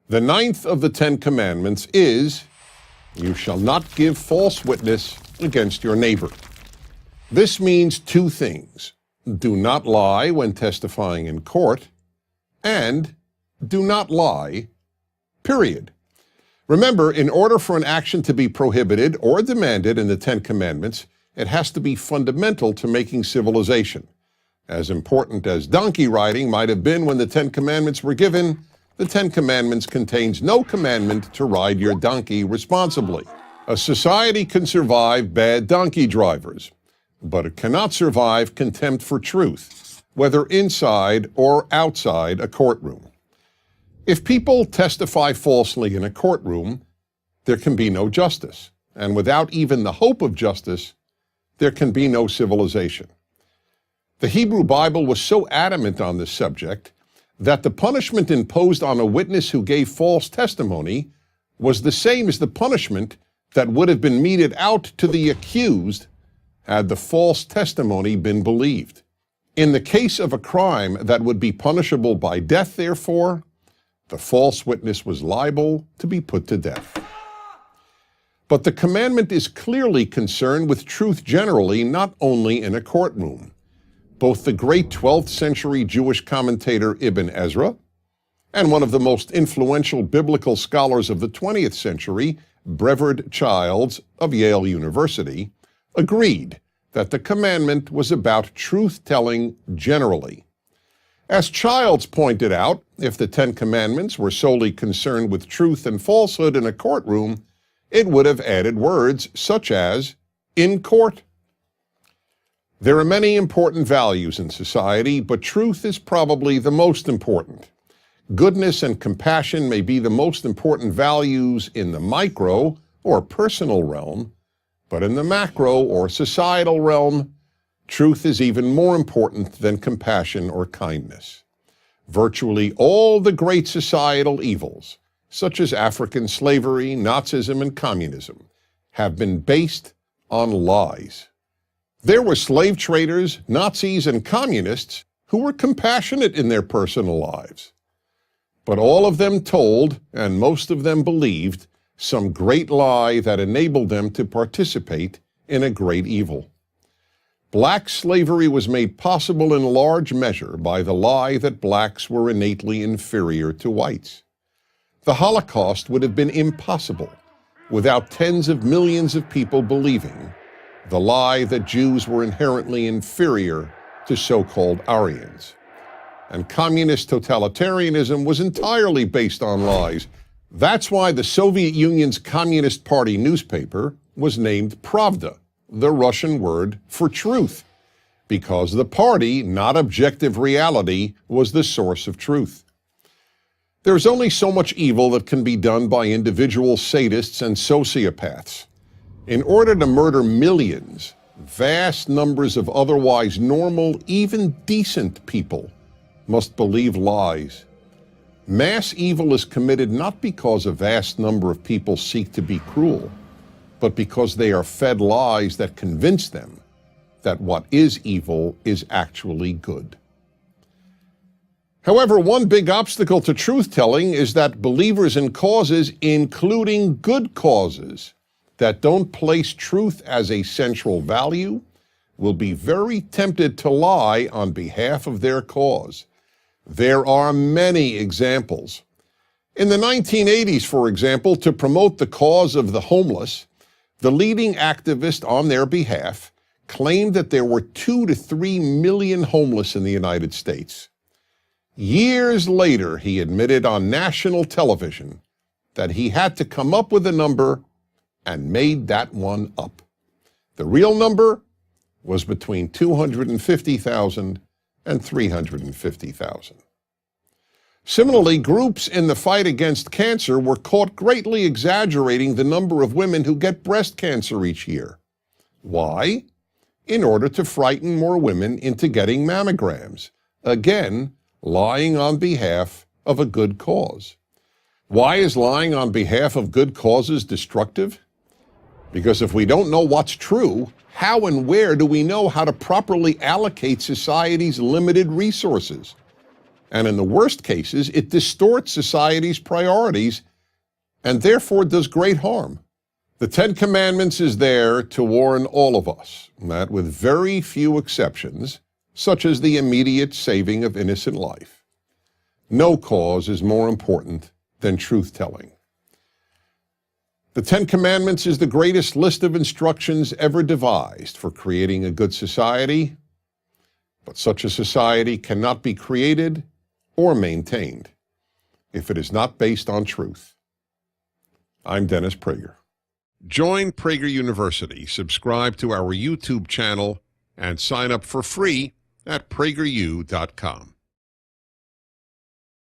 The ninth of the Ten Commandments is, "You shall not give false witness against your neighbor." This means two things. Do not lie when testifying in court, and do not lie, period. Remember, in order for an action to be prohibited or demanded in the Ten Commandments, it has to be fundamental to making civilization. As important as donkey riding might have been when the Ten Commandments were given, the Ten Commandments contains no commandment to ride your donkey responsibly. A society can survive bad donkey drivers, but it cannot survive contempt for truth, whether inside or outside a courtroom. If people testify falsely in a courtroom, there can be no justice, and without even the hope of justice, there can be no civilization. The Hebrew Bible was so adamant on this subject that the punishment imposed on a witness who gave false testimony was the same as the punishment that would have been meted out to the accused had the false testimony been believed. In the case of a crime that would be punishable by death, therefore, the false witness was liable to be put to death. But the commandment is clearly concerned with truth generally, not only in a courtroom. Both the great 12th century Jewish commentator Ibn Ezra and one of the most influential biblical scholars of the 20th century, Brevard Childs of Yale University, agreed that the commandment was about truth-telling generally. As Childs pointed out, if the Ten Commandments were solely concerned with truth and falsehood in a courtroom, it would have added words such as, "in court." There are many important values in society, but truth is probably the most important. Goodness and compassion may be the most important values in the micro or personal realm, but in the macro or societal realm, truth is even more important than compassion or kindness. Virtually all the great societal evils, such as African slavery, Nazism, and communism, have been based on lies. There were slave traders, Nazis, and communists who were compassionate in their personal lives. But all of them told, and most of them believed, some great lie that enabled them to participate in a great evil. Black slavery was made possible in large measure by the lie that blacks were innately inferior to whites. The Holocaust would have been impossible without tens of millions of people believing the lie that Jews were inherently inferior to so-called Aryans. And communist totalitarianism was entirely based on lies. That's why the Soviet Union's Communist Party newspaper was named Pravda, the Russian word for truth, because the party, not objective reality, was the source of truth. There's only so much evil that can be done by individual sadists and sociopaths. In order to murder millions, vast numbers of otherwise normal, even decent people must believe lies. Mass evil is committed not because a vast number of people seek to be cruel, but because they are fed lies that convince them that what is evil is actually good. However, one big obstacle to truth-telling is that believers in causes, including good causes, that don't place truth as a central value will be very tempted to lie on behalf of their cause. There are many examples. In the 1980s, for example, to promote the cause of the homeless, the leading activist on their behalf claimed that there were 2 to 3 million homeless in the United States. Years later, he admitted on national television that he had to come up with a number and made that one up. The real number was between 250,000 and 350,000. Similarly, groups in the fight against cancer were caught greatly exaggerating the number of women who get breast cancer each year. Why? In order to frighten more women into getting mammograms. Again, lying on behalf of a good cause. Why is lying on behalf of good causes destructive? Because if we don't know what's true, how and where do we know how to properly allocate society's limited resources? And in the worst cases, it distorts society's priorities and therefore does great harm. The Ten Commandments is there to warn all of us that with very few exceptions, such as the immediate saving of innocent life, no cause is more important than truth-telling. The Ten Commandments is the greatest list of instructions ever devised for creating a good society, but such a society cannot be created or maintained if it is not based on truth. I'm Dennis Prager. Join Prager University, subscribe to our YouTube channel, and sign up for free at prageru.com.